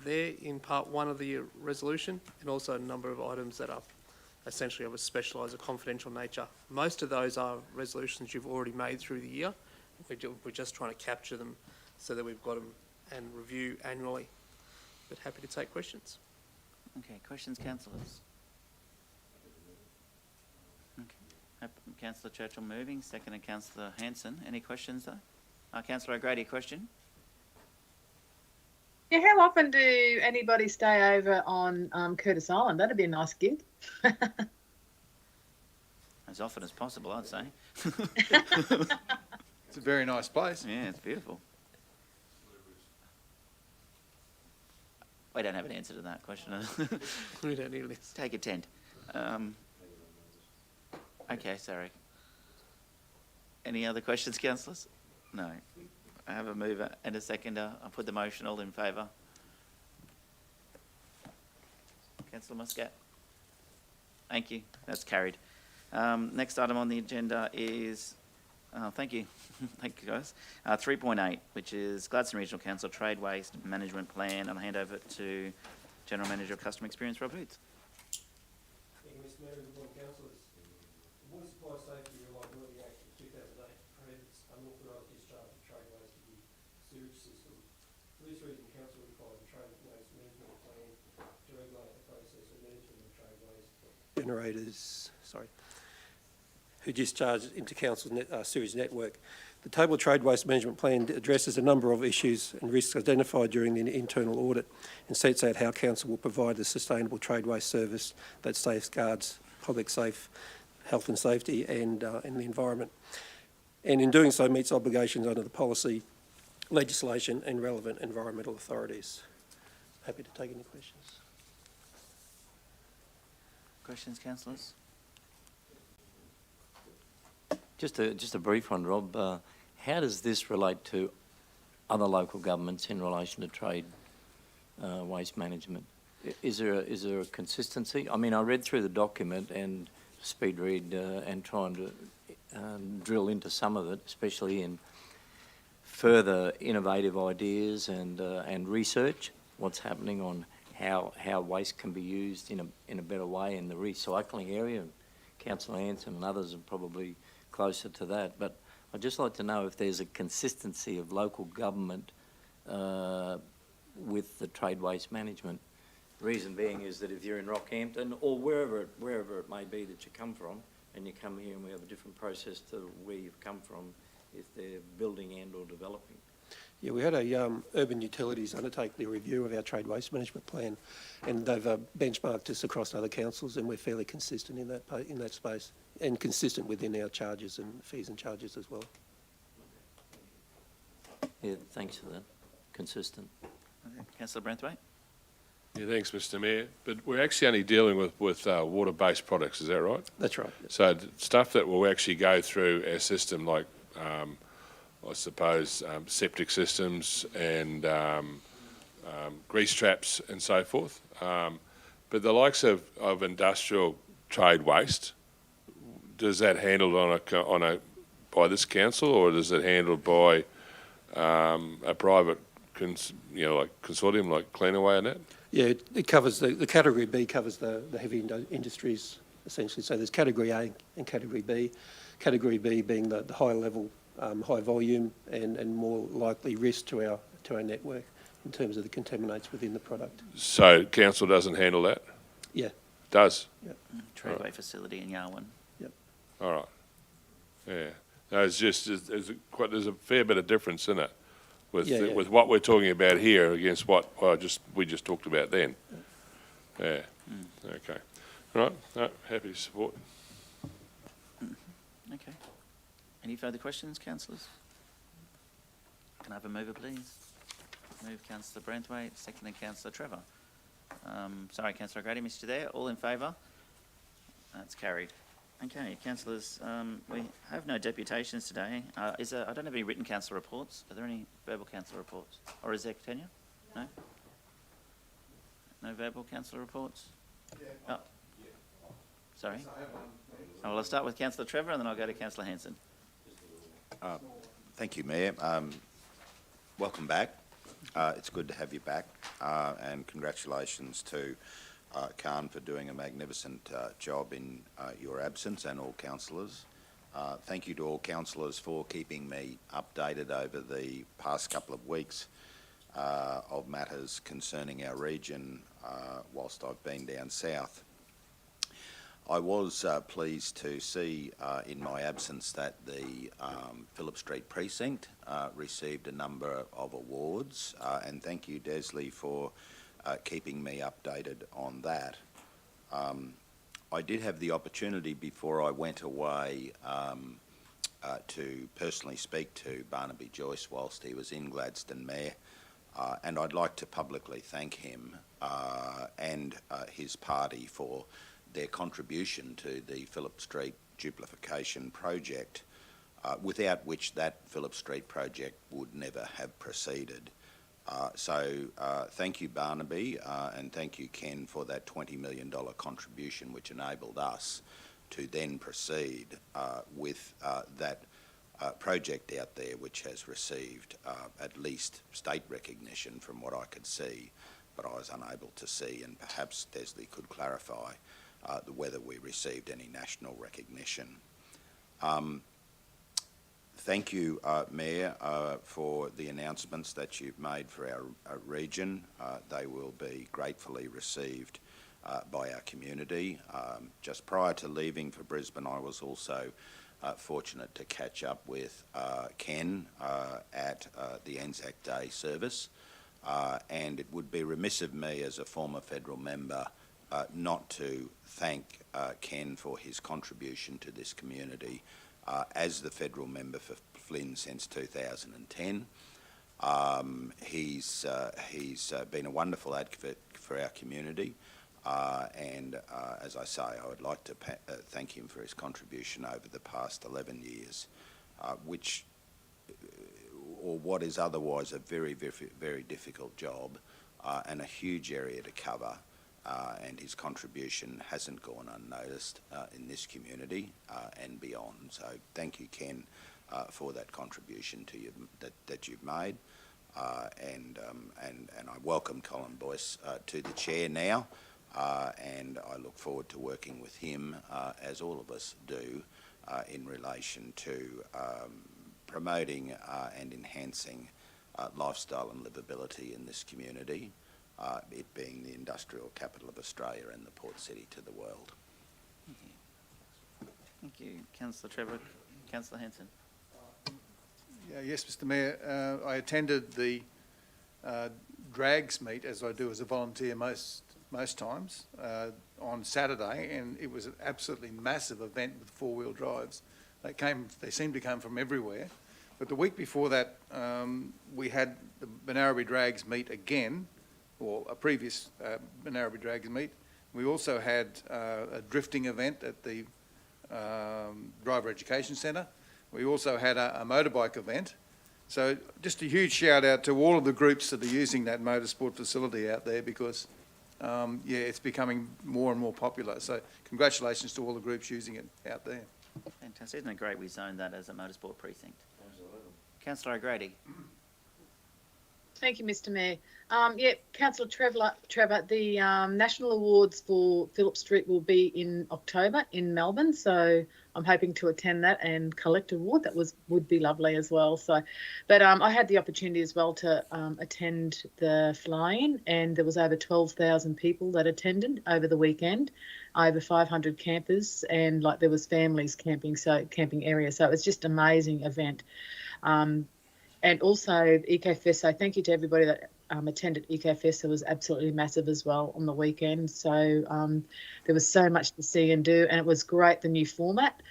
there in part 1 of the resolution, and also a number of items that are essentially of a specialised or confidential nature. Most of those are resolutions you've already made through the year. We're just trying to capture them so that we've got them and review annually. But happy to take questions. Okay, questions, councillors? Okay. Councillor Churchill moving, seconded Councillor Hanson. Any questions though? Councillor O'Grady, a question? Yeah, how often do anybody stay over on Curtis Island? That'd be a nice gig. As often as possible, I'd say. It's a very nice place. Yeah, it's beautiful. We don't have an answer to that question. We don't need this. Take a tent. Okay, sorry. Any other questions, councillors? No. I have a mover and a seconder. I'll put the motion. All in favour? Councillor Muscat. Thank you. That's carried. Next item on the agenda is, thank you. Thank you, guys. 3.8, which is Gladstone Regional Council Trade Waste Management Plan. And I'll hand over to General Manager of Customer Experience, Rob Hoots. Thank you, Mr Mayor and good morning, councillors. The Water Supply Safety and Reliability Act of 2008 prohibits unauthorised discharge of trade waste to the sewage system. For this reason, council requires a trade waste management plan to regulate the process of management of trade waste. Generators, who discharge into council's sewage network. The table trade waste management plan addresses a number of issues and risks identified during the internal audit and sets out how council will provide a sustainable trade waste service that safeguards public health and safety and the environment. And in doing so meets obligations under the policy, legislation and relevant environmental authorities. Happy to take any questions. Questions, councillors? Just a brief one, Rob. How does this relate to other local governments in relation to trade waste management? Is there a consistency? I mean, I read through the document and speed read and trying to drill into some of it, especially in further innovative ideas and research. What's happening on how waste can be used in a better way in the recycling area. Councillor Hanson and others are probably closer to that, but I'd just like to know if there's a consistency of local government with the trade waste management. The reason being is that if you're in Rockhampton or wherever it may be that you come from, and you come here and we have a different process to where you've come from, if they're building and or developing. Yeah, we had urban utilities undertake the review of our trade waste management plan, and they've benchmarked us across other councils, and we're fairly consistent in that space, and consistent within our charges and fees and charges as well. Yeah, thanks for that. Consistent. Okay. Councillor Branthwaite. Yeah, thanks, Mr Mayor. But we're actually only dealing with water-based products, is that right? That's right. So stuff that will actually go through our system, like I suppose septic systems and grease traps and so forth. But the likes of industrial trade waste, does that handled by this council, or is it handled by a private consortium like Cleanaway and that? Yeah, it covers the category B covers the heavy industries essentially. So there's category A and category B. Category B being the high level, high volume and more likely risk to our network in terms of the contaminants within the product. So council doesn't handle that? Yeah. Does? Yep. Tradeway facility in Yarwun. Yep. All right. Yeah. No, it's just there's a fair bit of difference in it with what we're talking about here against what we just talked about then. Yeah. Okay. All right. No, happy to support. Okay. Any further questions, councillors? Can I have a mover, please? Move Councillor Branthwaite, seconded Councillor Trevor. Sorry, Councillor Grady, missed you there. All in favour? That's carried. Okay, councillors, we have no deputations today. I don't have any written council reports. Are there any verbal council reports? Or is there, Tanya? No? No verbal council reports? Oh. Sorry? Oh, well, I'll start with Councillor Trevor and then I'll go to Councillor Hanson. Thank you, Mayor. Welcome back. It's good to have you back, and congratulations to Khan for doing a magnificent job in your absence, and all councillors. Thank you to all councillors for keeping me updated over the past couple of weeks of matters concerning our region whilst I've been down south. I was pleased to see in my absence that the Phillip Street Precinct received a number of awards, and thank you, Desley, for keeping me updated on that. I did have the opportunity before I went away to personally speak to Barnaby Joyce whilst he was in Gladstone Mayor, and I'd like to publicly thank him and his party for their contribution to the Phillip Street duplication project, without which that Phillip Street project would never have proceeded. Thank you, Barnaby, and thank you, Ken, for that $20 million contribution, which enabled us to then proceed with that project out there, which has received at least state recognition from what I could see, but I was unable to see, and perhaps Desley could clarify whether we received any national recognition. Thank you, Mayor, for the announcements that you've made for our region. They will be gratefully received by our community. Just prior to leaving for Brisbane, I was also fortunate to catch up with Ken at the Anzac Day Service, and it would be remiss of me as a former federal member not to thank Ken for his contribution to this community as the federal member for Flynn since 2010. He's been a wonderful advocate for our community, and as I say, I would like to thank him for his contribution over the past 11 years, or what is otherwise a very, very, very difficult job and a huge area to cover. And his contribution hasn't gone unnoticed in this community and beyond. So thank you, Ken, for that contribution to you that you've made. And I welcome Colin Boyce to the chair now, and I look forward to working with him, as all of us do, in relation to promoting and enhancing lifestyle and livability in this community. It being the industrial capital of Australia and the port city to the world. Thank you. Councillor Trevor. Councillor Hanson. Yes, Mr Mayor. I attended the drags meet, as I do as a volunteer most times, on Saturday, and it was an absolutely massive event with four-wheel drives. They seemed to come from everywhere. But the week before that, we had the Benarabi Drags meet again, or a previous Benarabi Drags meet. We also had a drifting event at the Driver Education Centre. We also had a motorbike event. So just a huge shout out to all of the groups that are using that motorsport facility out there, because it's becoming more and more popular. So congratulations to all the groups using it out there. Fantastic. Isn't it great we zoned that as a motorsport precinct? Absolutely. Councillor O'Grady. Thank you, Mr Mayor. Councillor Trevor, the National Awards for Phillip Street will be in October in Melbourne, so I'm hoping to attend that and collect an award. That would be lovely as well. So, but I had the opportunity as well to attend the fly-in, and there was over 12,000 people that attended over the weekend, over 500 campers, and there was families camping area. So it was just an amazing event. And also EcoFest, so thank you to everybody that attended EcoFest. It was absolutely massive as well on the weekend. So there was so much to see and do, and it was great, the new format.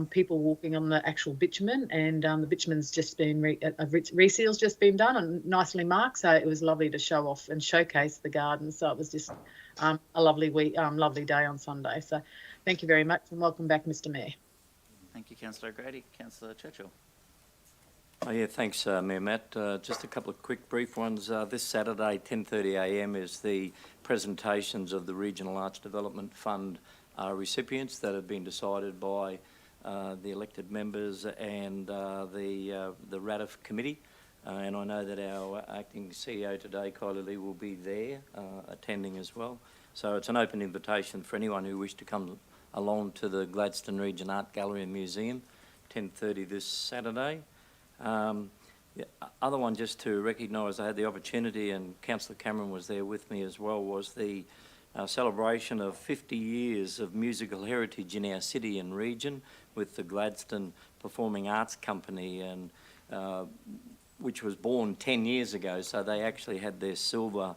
People walking on the actual bitumen, and the bitumen's just been, reseal's just been done and nicely marked. So it was lovely to show off and showcase the garden. So it was just a lovely lovely day on Sunday. So thank you very much, and welcome back, Mr Mayor. Thank you, Councillor O'Grady. Councillor Churchill. Thanks, Mayor Matt. Just a couple of quick brief ones. This Saturday, 10:30am, is the presentations of the Regional Arts Development Fund recipients that have been decided by the elected members and the RADIF committee. And I know that our acting CEO today, Kylie Lee, will be there attending as well. So it's an open invitation for anyone who wishes to come along to the Gladstone Region Art Gallery and Museum, 10:30 this Saturday. The other one, just to recognise, I had the opportunity, and Councillor Cameron was there with me as well, was the celebration of 50 years of musical heritage in our city and region with the Gladstone Performing Arts Company, and which was born 10 years ago, so they actually had their silver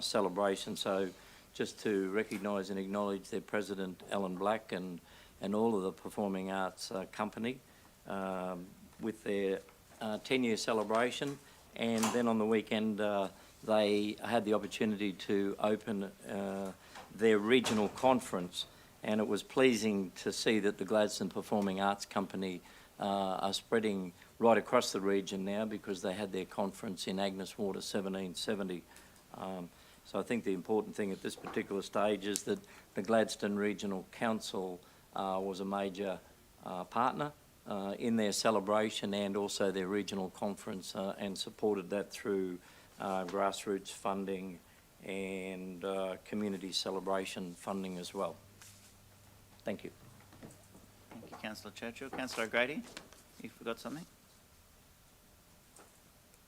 celebration. So just to recognise and acknowledge their president, Alan Black, and all of the Performing Arts Company with their 10-year celebration. And then on the weekend they had the opportunity to open their regional conference, and it was pleasing to see that the Gladstone Performing Arts Company are spreading right across the region now because they had their conference in Agnes Water 1770. So I think the important thing at this particular stage is that the Gladstone Regional Council was a major partner in their celebration and also their regional conference and supported that through grassroots funding and community celebration funding as well. Thank you. Thank you, Councillor Churchill. Councillor O'Grady, you forgot something?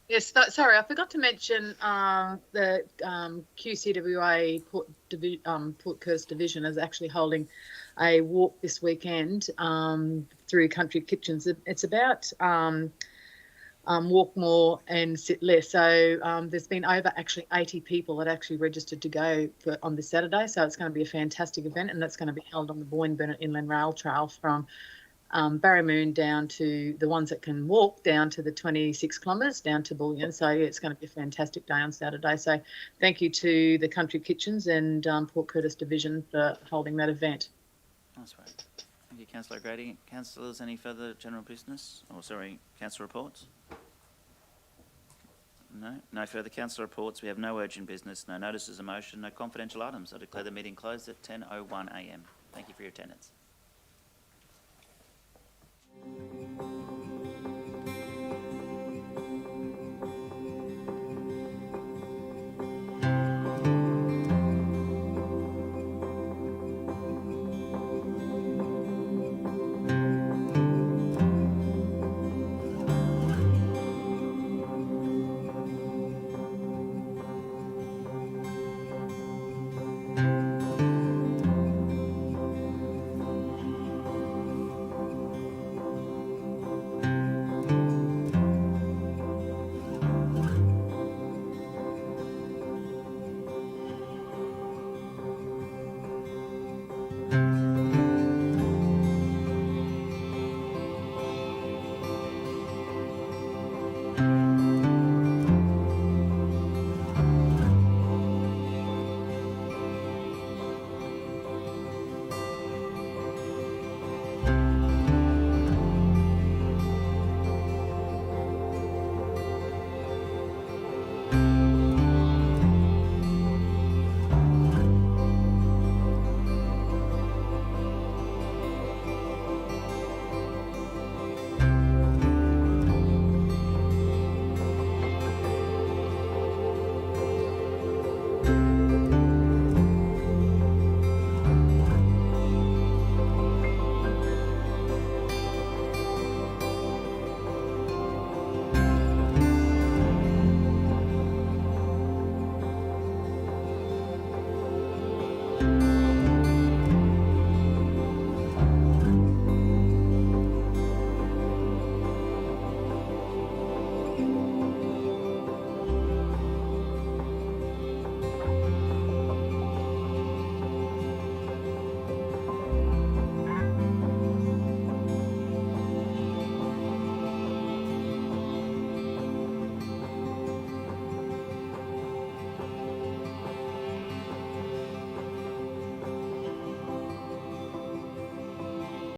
Yes, sorry, I forgot to mention the QCWA Port Curtis Division is actually holding a walk this weekend through country kitchens. It's about walk more and sit less. So there's been over actually 80 people that actually registered to go on this Saturday. So it's going to be a fantastic event, and that's going to be held on the Boyne-Burnett Inland Rail Trail from Barramoon down to the ones that can walk down to the 26 kilometres down to Bullion. So it's going to be a fantastic day on Saturday. So thank you to the Country Kitchens and Port Curtis Division for holding that event. That's right. Thank you, Councillor O'Grady. Councillors, any further general business? Oh, sorry, council reports? No? No further council reports. We have no urgent business, no notices of motion, no confidential items. I declare the meeting closed at 10:01 a.m. Thank you for your attendance.